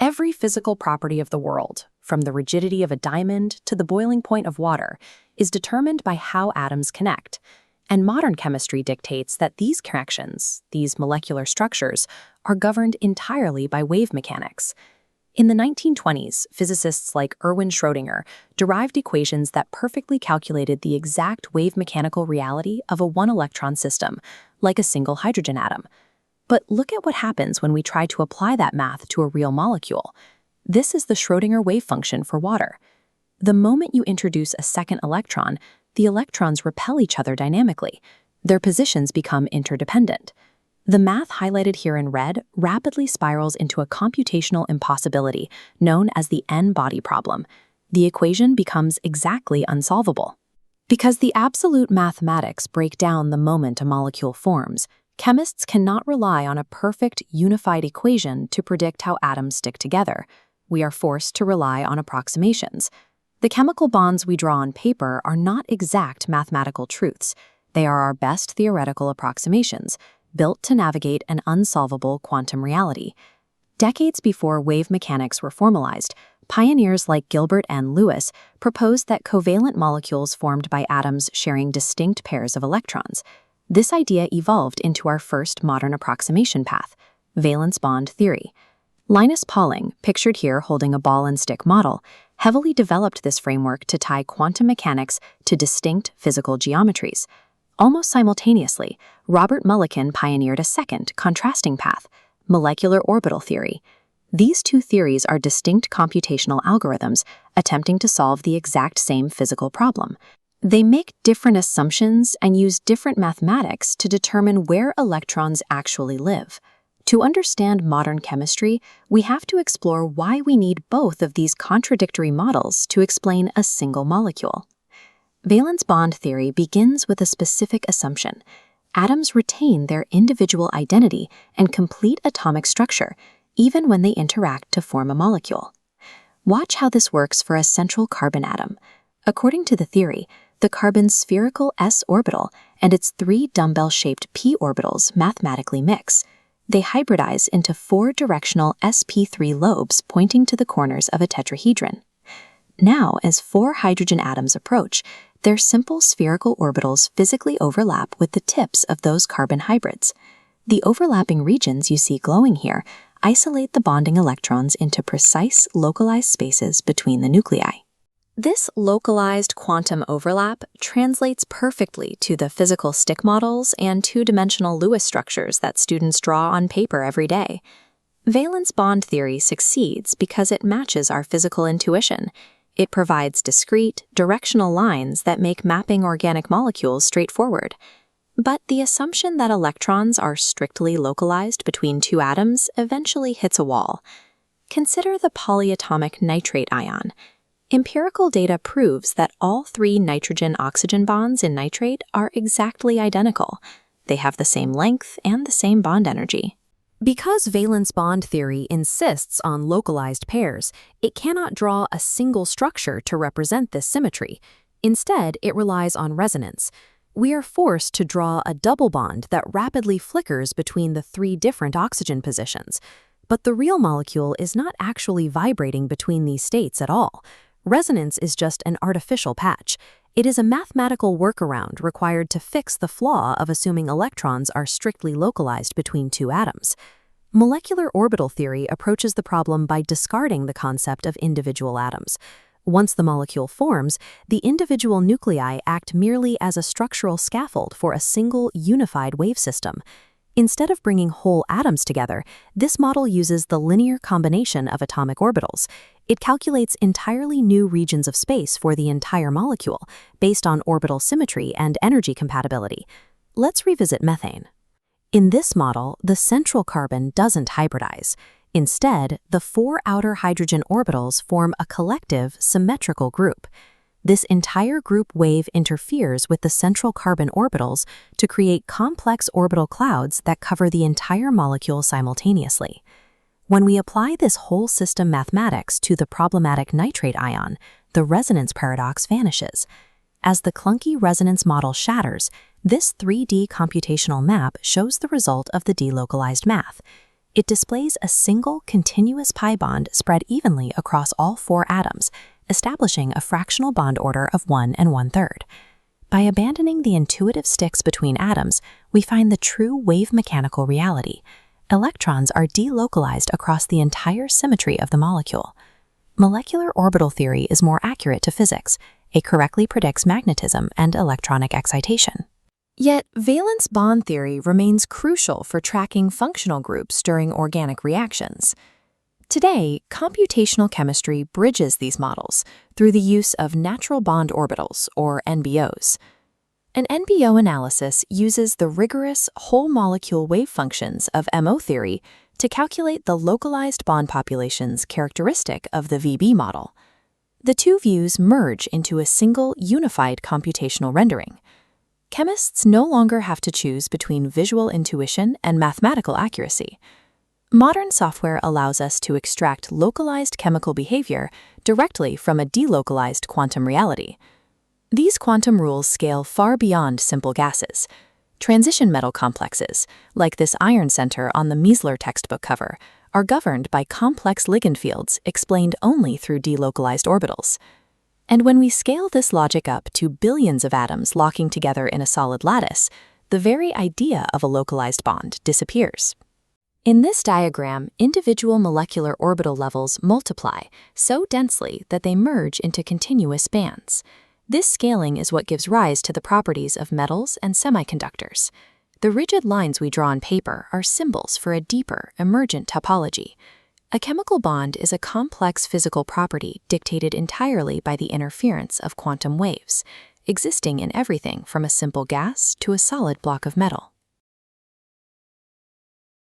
Every physical property of the world, from the rigidity of a diamond to the boiling point of water, is determined by how atoms connect. And modern chemistry dictates that these connections, these molecular structures, are governed entirely by wave mechanics. In the 1920s, physicists like Erwin Schrödinger derived equations that perfectly calculated the exact wave mechanical reality of a one-electron system, like a single hydrogen atom. But look at what happens when we try to apply that math to a real molecule. This is the Schrödinger wave function for water. The moment you introduce a second electron, the electrons repel each other dynamically. Their positions become interdependent. The math highlighted here in red rapidly spirals into a computational impossibility known as the n-body problem. The equation becomes exactly unsolvable. Because the absolute mathematics break down the moment a molecule forms, chemists cannot rely on a perfect, unified equation to predict how atoms stick together. We are forced to rely on approximations. The chemical bonds we draw on paper are not exact mathematical truths. They are our best theoretical approximations, built to navigate an unsolvable quantum reality. Decades before wave mechanics were formalized, pioneers like Gilbert and Lewis proposed that covalent molecules formed by atoms sharing distinct pairs of electrons. This idea evolved into our first modern approximation path, valence bond theory. Linus Pauling, pictured here holding a ball and stick model, heavily developed this framework to tie quantum mechanics to distinct physical geometries. Almost simultaneously, Robert Mulliken pioneered a second, contrasting path, molecular orbital theory. These two theories are distinct computational algorithms attempting to solve the exact same physical problem. They make different assumptions and use different mathematics to determine where electrons actually live. To understand modern chemistry, we have to explore why we need both of these contradictory models to explain a single molecule. Valence bond theory begins with a specific assumption. Atoms retain their individual identity and complete atomic structure, even when they interact to form a molecule. Watch how this works for a central carbon atom. According to the theory, the carbon's spherical s orbital and its three dumbbell-shaped p orbitals mathematically mix. They hybridize into four directional sp3 lobes pointing to the corners of a tetrahedron. Now, as four hydrogen atoms approach, their simple spherical orbitals physically overlap with the tips of those carbon hybrids. The overlapping regions you see glowing here isolate the bonding electrons into precise, localized spaces between the nuclei. This localized quantum overlap translates perfectly to the physical stick models and two-dimensional Lewis structures that students draw on paper every day. Valence bond theory succeeds because it matches our physical intuition. It provides discrete, directional lines that make mapping organic molecules straightforward. But the assumption that electrons are strictly localized between two atoms eventually hits a wall. Consider the polyatomic nitrate ion. Empirical data proves that all three nitrogen-oxygen bonds in nitrate are exactly identical. They have the same length and the same bond energy. Because valence bond theory insists on localized pairs, it cannot draw a single structure to represent this symmetry. Instead, it relies on resonance. We are forced to draw a double bond that rapidly flickers between the three different oxygen positions. But the real molecule is not actually vibrating between these states at all. Resonance is just an artificial patch. It is a mathematical workaround required to fix the flaw of assuming electrons are strictly localized between two atoms. Molecular orbital theory approaches the problem by discarding the concept of individual atoms. Once the molecule forms, the individual nuclei act merely as a structural scaffold for a single, unified wave system. Instead of bringing whole atoms together, this model uses the linear combination of atomic orbitals. It calculates entirely new regions of space for the entire molecule, based on orbital symmetry and energy compatibility. Let's revisit methane. In this model, the central carbon doesn't hybridize. Instead, the four outer hydrogen orbitals form a collective, symmetrical group. This entire group wave interferes with the central carbon orbitals to create complex orbital clouds that cover the entire molecule simultaneously. When we apply this whole system mathematics to the problematic nitrate ion, the resonance paradox vanishes. As the clunky resonance model shatters, this 3D computational map shows the result of the delocalized math. It displays a single continuous pi bond spread evenly across all 4 atoms, establishing a fractional bond order of 1 1/3. By abandoning the intuitive sticks between atoms, we find the true wave mechanical reality. Electrons are delocalized across the entire symmetry of the molecule. Molecular orbital theory is more accurate to physics. It correctly predicts magnetism and electronic excitation. Yet, valence bond theory remains crucial for tracking functional groups during organic reactions. Today, computational chemistry bridges these models through the use of natural bond orbitals, or NBOs. An NBO analysis uses the rigorous whole-molecule wave functions of MO theory to calculate the localized bond populations characteristic of the VB model. The two views merge into a single, unified computational rendering. Chemists no longer have to choose between visual intuition and mathematical accuracy. Modern software allows us to extract localized chemical behavior directly from a delocalized quantum reality. These quantum rules scale far beyond simple gases. Transition metal complexes, like this iron center on the Miesler textbook cover, are governed by complex ligand fields explained only through delocalized orbitals. And when we scale this logic up to billions of atoms locking together in a solid lattice, the very idea of a localized bond disappears. In this diagram, individual molecular orbital levels multiply so densely that they merge into continuous bands. This scaling is what gives rise to the properties of metals and semiconductors. The rigid lines we draw on paper are symbols for a deeper, emergent topology. A chemical bond is a complex physical property dictated entirely by the interference of quantum waves, existing in everything from a simple gas to a solid block of metal.